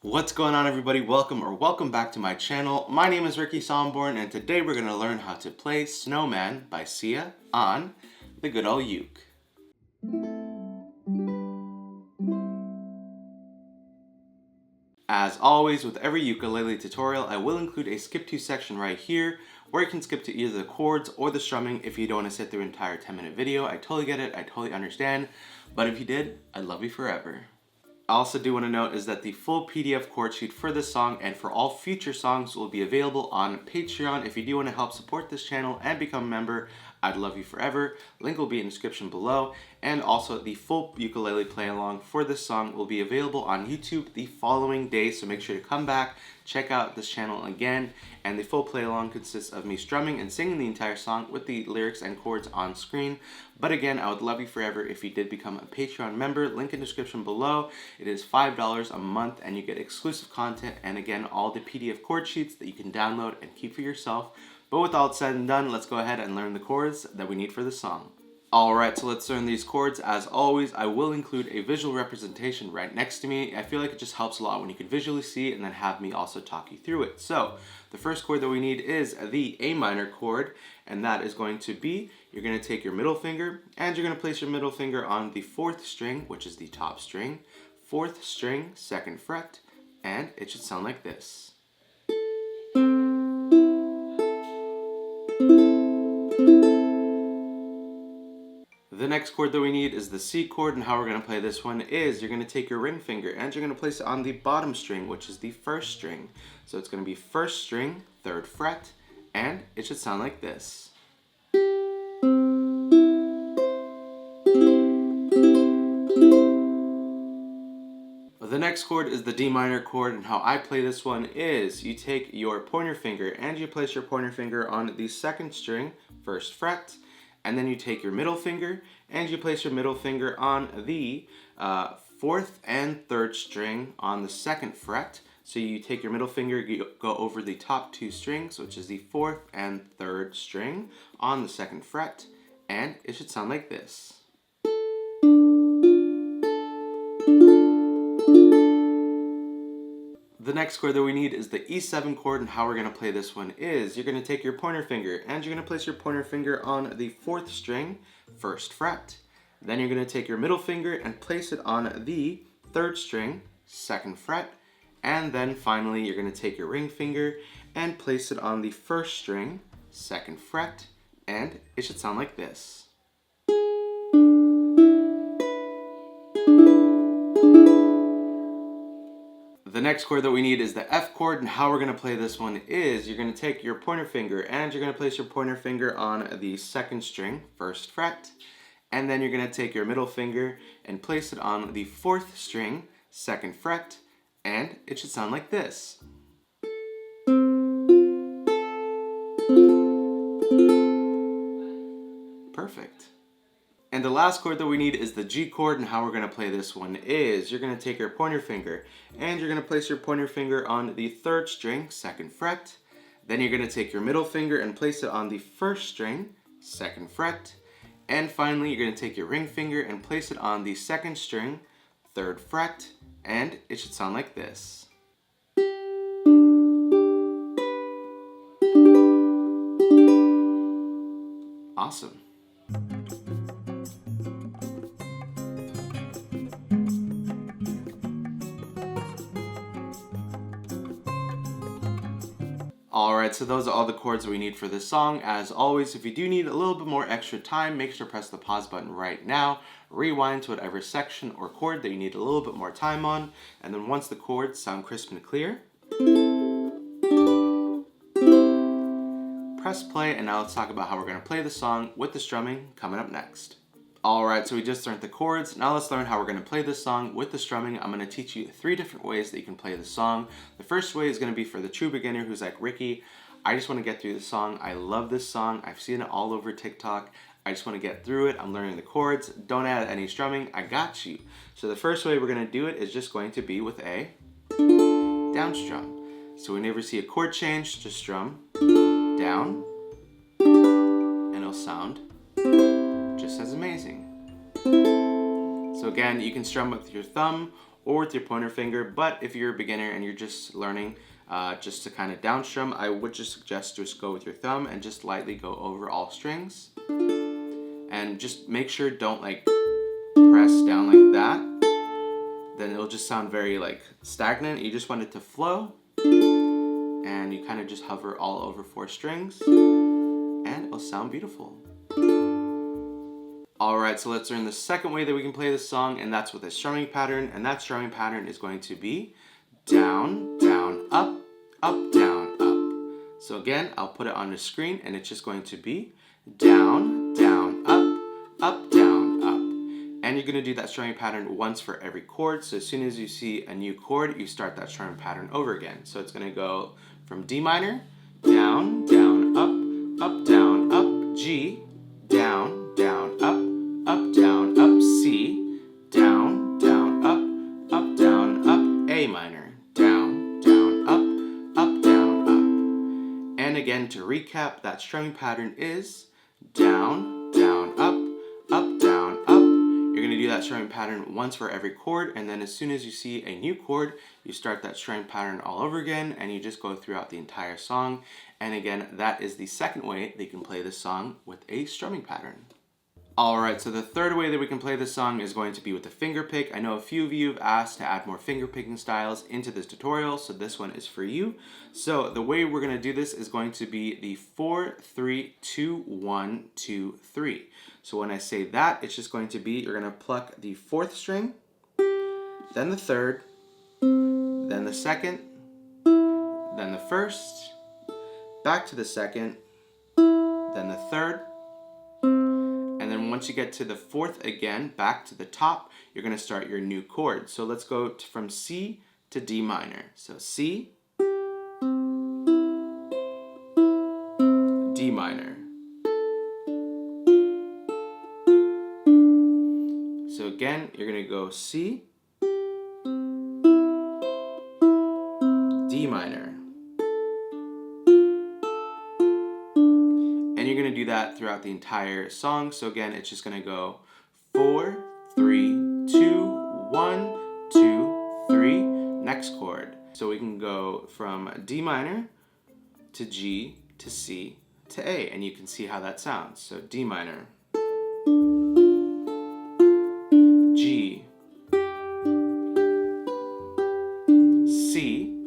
What's going on, everybody? Welcome back to my channel. My name is Ricky Somborn, and today we're going to learn how to play Snowman by SIA on the good old uke. As always, with every ukulele tutorial, I will include a skip to section right here where you can skip to either the chords or the strumming if you don't want to sit through an entire 10-minute video. I totally get it, I totally understand, but if you did, I love you forever. I also do want to note is that the full PDF chord sheet for this song and for all future songs will be available on Patreon. If you do want to help support this channel and become a member, I'd love you forever. Link will be in the description below. And also the full ukulele play along for this song will be available on YouTube the following day. So make sure to come back, check out this channel again. And the full play along consists of me strumming and singing the entire song with the lyrics and chords on screen. But again, I would love you forever if you did become a Patreon member. Link in the description below. It is $5 a month and you get exclusive content and again, all the PDF chord sheets that you can download and keep for yourself. But with all said and done, let's go ahead and learn the chords that we need for the song. Alright, so let's learn these chords. As always, I will include a visual representation right next to me. I feel like it just helps a lot when you can visually see it and then have me also talk you through it. So, the first chord that we need is the A minor chord, and that is going to be, you're going to take your middle finger, and you're going to place your middle finger on the 4th string, which is the top string, 4th string, 2nd fret, and it should sound like this. The next chord that we need is the C chord, and how we're going to play this one is you're going to take your ring finger and you're going to place it on the bottom string, which is the 1st string. So it's going to be 1st string, 3rd fret, and it should sound like this. The next chord is the D minor chord, and how I play this one is you take your pointer finger and you place your pointer finger on the 2nd string, 1st fret, and then you take your middle finger and you place your middle finger on the 4th and 3rd string on the 2nd fret. So you take your middle finger, you go over the top 2 strings, which is the 4th and 3rd string on the 2nd fret, and it should sound like this. The next chord that we need is the E7 chord, and how we're going to play this one is you're going to take your pointer finger and you're going to place your pointer finger on the 4th string, 1st fret. Then you're going to take your middle finger and place it on the 3rd string, 2nd fret. And then finally you're going to take your ring finger and place it on the 1st string, 2nd fret, and it should sound like this. The next chord that we need is the F chord, and how we're going to play this one is you're going to take your pointer finger and you're going to place your pointer finger on the 2nd string, 1st fret, and then you're going to take your middle finger and place it on the 4th string, 2nd fret, and it should sound like this. Perfect. And the last chord that we need is the G chord, and how we're going to play this one is you're going to take your pointer finger and you're going to place your pointer finger on the 3rd string, 2nd fret. Then you're going to take your middle finger and place it on the 1st string, 2nd fret. And finally, you're going to take your ring finger and place it on the 2nd string, 3rd fret, and it should sound like this. Awesome. Alright, so those are all the chords that we need for this song. As always, if you do need a little bit more extra time, make sure to press the pause button right now, rewind to whatever section or chord that you need a little bit more time on, and then once the chords sound crisp and clear, press play, and now let's talk about how we're going to play the song with the strumming coming up next. Alright, so we just learned the chords. Now let's learn how we're going to play this song with the strumming. I'm going to teach you 3 different ways that you can play the song. The first way is going to be for the true beginner who's like, Ricky, I just want to get through the song. I love this song. I've seen it all over TikTok. I just want to get through it. I'm learning the chords. Don't add any strumming. I got you. So the first way we're going to do it is just going to be with a down strum. So whenever you see a chord change, just strum down, and it'll sound just as amazing. So again, you can strum with your thumb or with your pointer finger. But if you're a beginner and you're just learning just to kind of down strum, I would just suggest just go with your thumb and just lightly go over all strings. And just make sure don't like press down like that. Then it'll just sound very like stagnant. You just want it to flow. And you kind of just hover all over 4 strings. And it'll sound beautiful. Alright, so let's learn the second way that we can play this song, and that's with a strumming pattern. And that strumming pattern is going to be down, down, up, up, down, up. So again, I'll put it on the screen, and it's just going to be down, down, up, down, up. And you're going to do that strumming pattern once for every chord. So as soon as you see a new chord, you start that strumming pattern over again. So it's going to go from D minor, down, down, up, down, up, G, down, down, up, down, up, C, down, down, up, down, up, A minor, down, down, up, down, up. And again, to recap, that strumming pattern is down, down, up, down, up. You're going to do that strumming pattern once for every chord, and then as soon as you see a new chord, you start that strumming pattern all over again, and you just go throughout the entire song. And again, that is the second way that you can play this song with a strumming pattern. Alright, so the third way that we can play this song is going to be with the finger pick. I know a few of you have asked to add more finger picking styles into this tutorial, so this one is for you. So the way we're going to do this is going to be the 4, 3, 2, 1, 2, 3. So when I say that, it's just going to be, you're going to pluck the 4th string, then the 3rd, then the 2nd, then the 1st, back to the 2nd, then the 3rd, and then once you get to the 4th again, back to the top, you're going to start your new chord. So let's go from C to D minor. So C, D minor. So again, you're going to go C, D minor. And you're going to do that throughout the entire song. So again, it's just going to go 4, 3, 2, 1, 2, 3, next chord. So we can go from D minor to G to C to A, and you can see how that sounds. So D minor, G, C,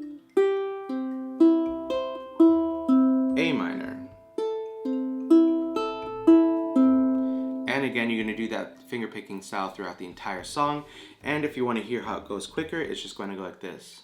A minor. And again, you're going to do that finger picking style throughout the entire song. And if you want to hear how it goes quicker, it's just going to go like this.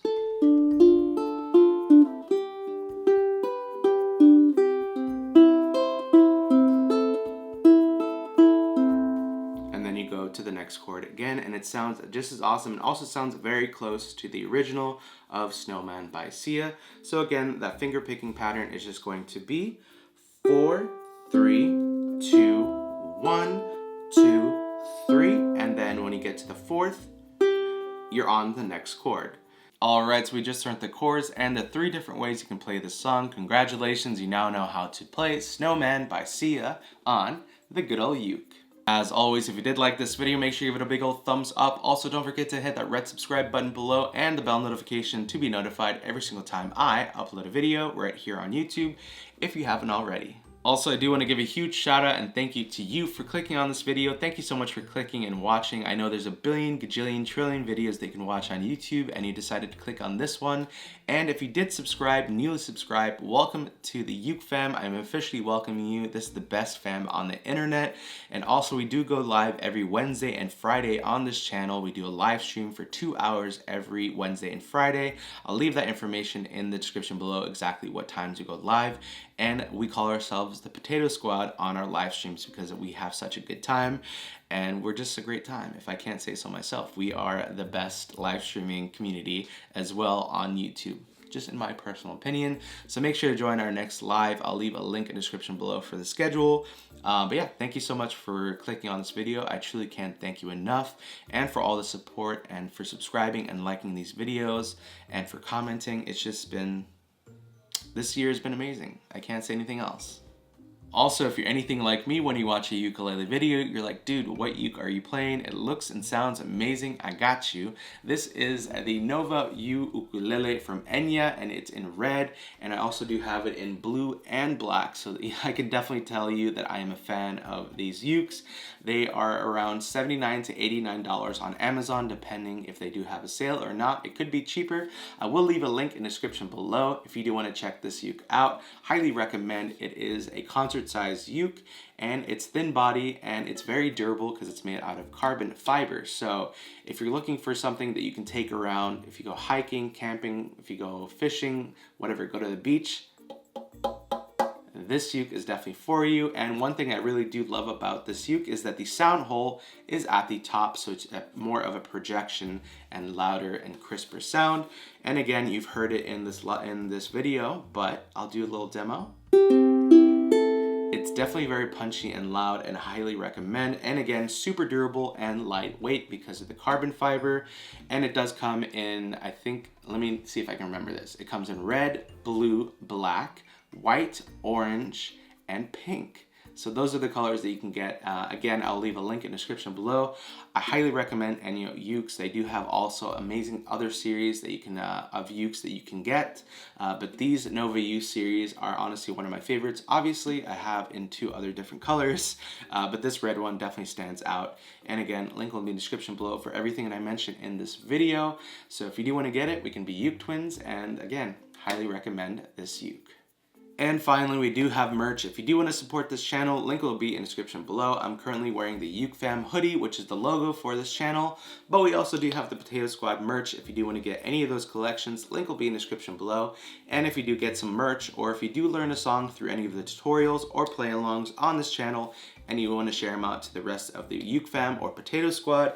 To the next chord again, and it sounds just as awesome. It also sounds very close to the original of Snowman by SIA. So again, that finger picking pattern is just going to be 4, 3, 2, 1, 2, 3, and then when you get to the 4th, you're on the next chord. Alright, so we just learned the chords and the 3 different ways you can play this song. Congratulations, you now know how to play Snowman by SIA on the good old uke. As always, if you did like this video, make sure you give it a big old thumbs up. Also, don't forget to hit that red subscribe button below and the bell notification to be notified every single time I upload a video right here on YouTube if you haven't already. Also, I do want to give a huge shout out and thank you to you for clicking on this video. Thank you so much for clicking and watching. I know there's a billion, gajillion, trillion videos that you can watch on YouTube, and you decided to click on this one. And if you did subscribe, newly subscribe, welcome to the Uke fam. I'm officially welcoming you. This is the best fam on the internet. And also, we do go live every Wednesday and Friday on this channel. We do a live stream for 2 hours every Wednesday and Friday. I'll leave that information in the description below, exactly what times we go live. And we call ourselves the Potato Squad on our live streams because we have such a good time and we're just a great time, if I can't say so myself. We are the best live streaming community as well on YouTube, just in my personal opinion. So make sure to join our next live. I'll leave a link in the description below for the schedule. But yeah, thank you so much for clicking on this video. I truly can't thank you enough, and for all the support and for subscribing and liking these videos and for commenting. It's just been... this year has been amazing. I can't say anything else. Also, if you're anything like me, when you watch a ukulele video, you're like, dude, what uke are you playing? It looks and sounds amazing. I got you. This is the Nova U ukulele from Enya, and it's in red. And I also do have it in blue and black. So I can definitely tell you that I am a fan of these ukes. They are around $79 to $89 on Amazon, depending if they do have a sale or not. It could be cheaper. I will leave a link in the description below if you do want to check this uke out. Highly recommend. It is a concert size uke, and it's thin body and it's very durable because it's made out of carbon fiber. So if you're looking for something that you can take around, if you go hiking, camping, if you go fishing, whatever, go to the beach, this uke is definitely for you. And one thing I really do love about this uke is that the sound hole is at the top, so it's more of a projection and louder and crisper sound. And again, you've heard it in this video, but I'll do a little demo. It's definitely very punchy and loud, and highly recommend. And again, super durable and lightweight because of the carbon fiber. And it does come in, I think, let me see if I can remember this. It comes in red, blue, black, white, orange, and pink. So those are the colors that you can get. Again, I'll leave a link in the description below. I highly recommend Enya ukes. They do have also amazing other series that you can of ukes that you can get. But these Nova U series are honestly one of my favorites. Obviously, I have in 2 other different colors, but this red one definitely stands out. And again, link will be in the description below for everything that I mentioned in this video. So if you do want to get it, we can be uke twins. And again, highly recommend this uke. And finally, we do have merch. If you do want to support this channel, link will be in the description below. I'm currently wearing the Uke Fam hoodie, which is the logo for this channel. But we also do have the Potato Squad merch. If you do want to get any of those collections, link will be in the description below. And if you do get some merch, or if you do learn a song through any of the tutorials or play-alongs on this channel, and you want to share them out to the rest of the Uke Fam or Potato Squad,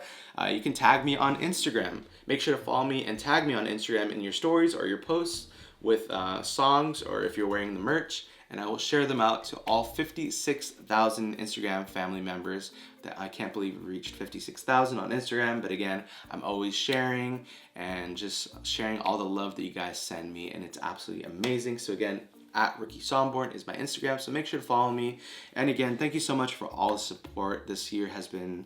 you can tag me on Instagram. Make sure to follow me and tag me on Instagram in your stories or your posts with songs, or if you're wearing the merch, and I will share them out to all 56,000 Instagram family members. That I can't believe we reached 56,000 on Instagram, but again, I'm always sharing and just sharing all the love that you guys send me, and it's absolutely amazing. So again, at Ricky Somborn is my Instagram, so make sure to follow me. And again, thank you so much for all the support. This year has been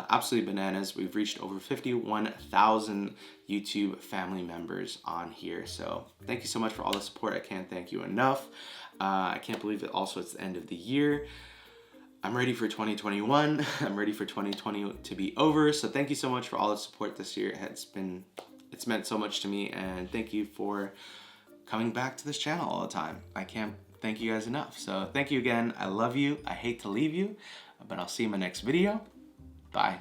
absolutely bananas. We've reached over 51,000 YouTube family members on here. So thank you so much for all the support. I can't thank you enough. I can't believe it also it's the end of the year. I'm ready for 2021. I'm ready for 2020 to be over. So thank you so much for all the support this year. It's meant so much to me, and thank you for coming back to this channel all the time. I can't thank you guys enough. So thank you again. I love you. I hate to leave you, but I'll see you in my next video. Bye.